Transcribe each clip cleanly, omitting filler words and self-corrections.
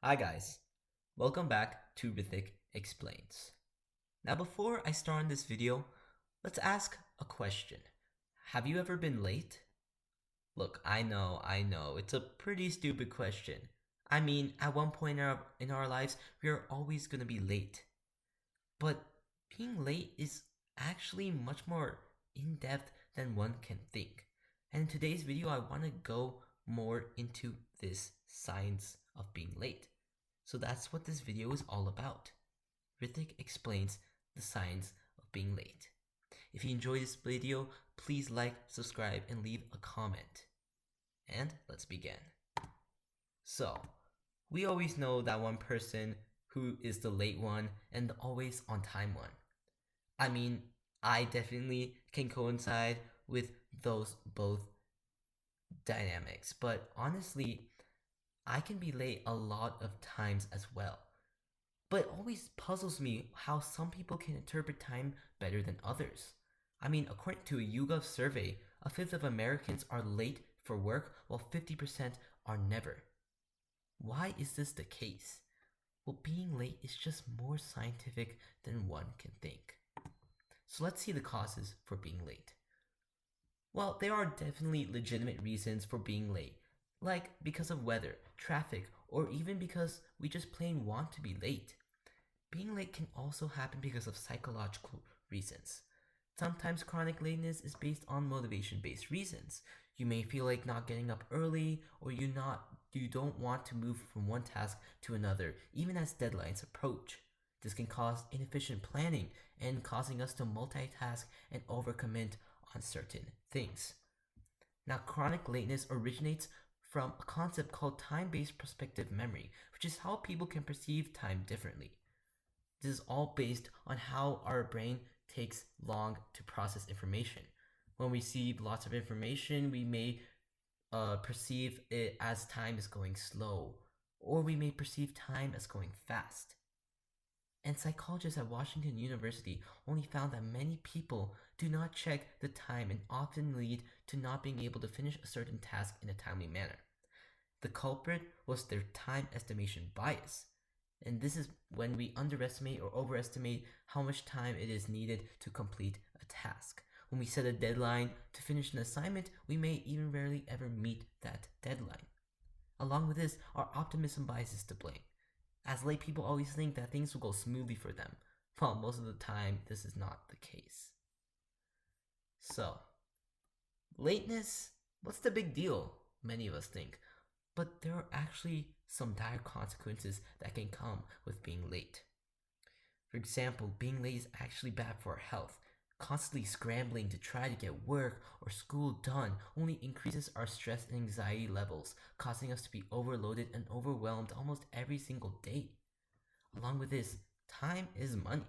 Hi guys, welcome back to Rithik Explains. Now before I start on this video, let's ask a question. Have you ever been late? Look, I know, it's a pretty stupid question. I mean, at one point in our lives, we are always gonna be late. But being late is actually much more in-depth than one can think. And in today's video, I want to go more into this science of being late. So that's what this video is all about. Rithik explains the science of being late. If you enjoyed this video, please like, subscribe, and leave a comment. And let's begin. So, we always know that one person who is the late one and the always on time one. I mean, I definitely can coincide with those both dynamics, but honestly, I can be late a lot of times as well. But it always puzzles me how some people can interpret time better than others. I mean, according to a YouGov survey, a fifth of Americans are late for work while 50% are never. Why is this the case? Well, being late is just more scientific than one can think. So let's see the causes for being late. Well, there are definitely legitimate reasons for being late, like because of weather, traffic, or even because we just plain want to be late. Being late can also happen because of psychological reasons. Sometimes chronic lateness is based on motivation-based reasons. You may feel like not getting up early, or you don't want to move from one task to another, even as deadlines approach. This can cause inefficient planning and causing us to multitask and overcommit on certain things. Now, chronic lateness originates from a concept called time-based prospective memory, which is how people can perceive time differently. This is all based on how our brain takes long to process information. When we see lots of information, we may perceive it as time is going slow, or we may perceive time as going fast. And psychologists at Washington University only found that many people do not check the time and often lead to not being able to finish a certain task in a timely manner. The culprit was their time estimation bias. And this is when we underestimate or overestimate how much time it is needed to complete a task. When we set a deadline to finish an assignment, we may even rarely ever meet that deadline. Along with this, our optimism bias is to blame, as late people always think that things will go smoothly for them, while most of the time this is not the case. So, lateness, what's the big deal? Many of us think. But there are actually some dire consequences that can come with being late. For example, being late is actually bad for our health. Constantly scrambling to try to get work or school done only increases our stress and anxiety levels, causing us to be overloaded and overwhelmed almost every single day. Along with this, time is money.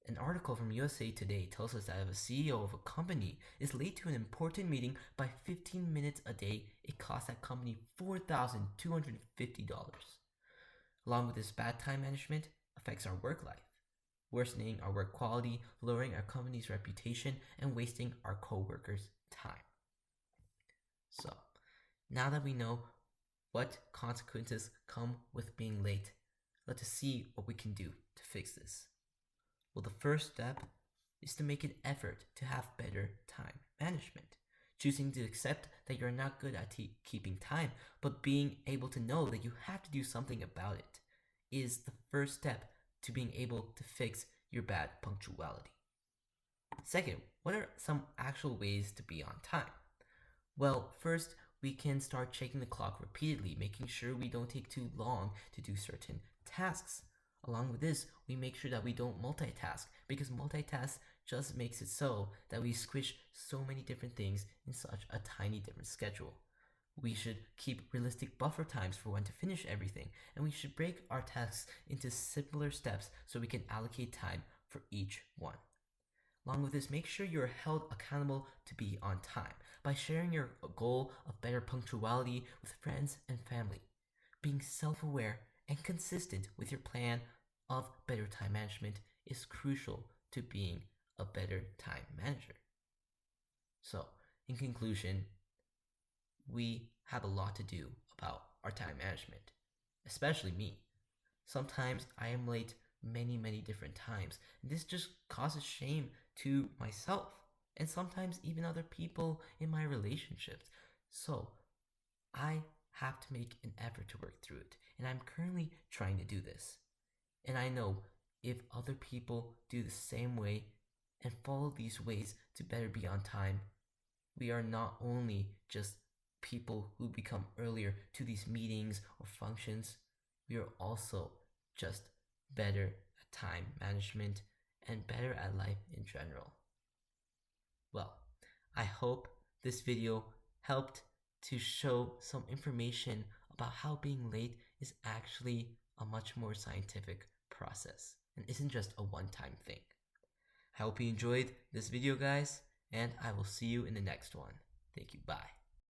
An article from USA Today tells us that if a CEO of a company is late to an important meeting by 15 minutes a day, it costs that company $4,250. Along with this, bad time management affects our work life, worsening our work quality, lowering our company's reputation, and wasting our co-workers' time. So, now that we know what consequences come with being late, let's see what we can do to fix this. Well, the first step is to make an effort to have better time management. Choosing to accept that you're not good at keeping time, but being able to know that you have to do something about it is the first step to being able to fix your bad punctuality. Second, what are some actual ways to be on time? Well, first, we can start checking the clock repeatedly, making sure we don't take too long to do certain tasks. Along with this, we make sure that we don't multitask, because multitask just makes it so that we squish so many different things in such a tiny different schedule. We should keep realistic buffer times for when to finish everything, and we should break our tasks into simpler steps so we can allocate time for each one. Along with this, make sure you're held accountable to be on time by sharing your goal of better punctuality with friends and family. Being self-aware and consistent with your plan of better time management is crucial to being a better time manager. So, in conclusion, we have a lot to do about our time management. especially me. Sometimes I am late many different times. And this just causes shame to myself and sometimes even other people in my relationships. So I have to make an effort to work through it. And I'm currently trying to do this. And I know if other people do the same way and follow these ways to better be on time, we are not only just people who become earlier to these meetings or functions, we are also just better at time management and better at life in general. Well, I hope this video helped to show some information about how being late is actually a much more scientific process and isn't just a one-time thing. I hope you enjoyed this video, guys, and I will see you in the next one. Thank you. Bye.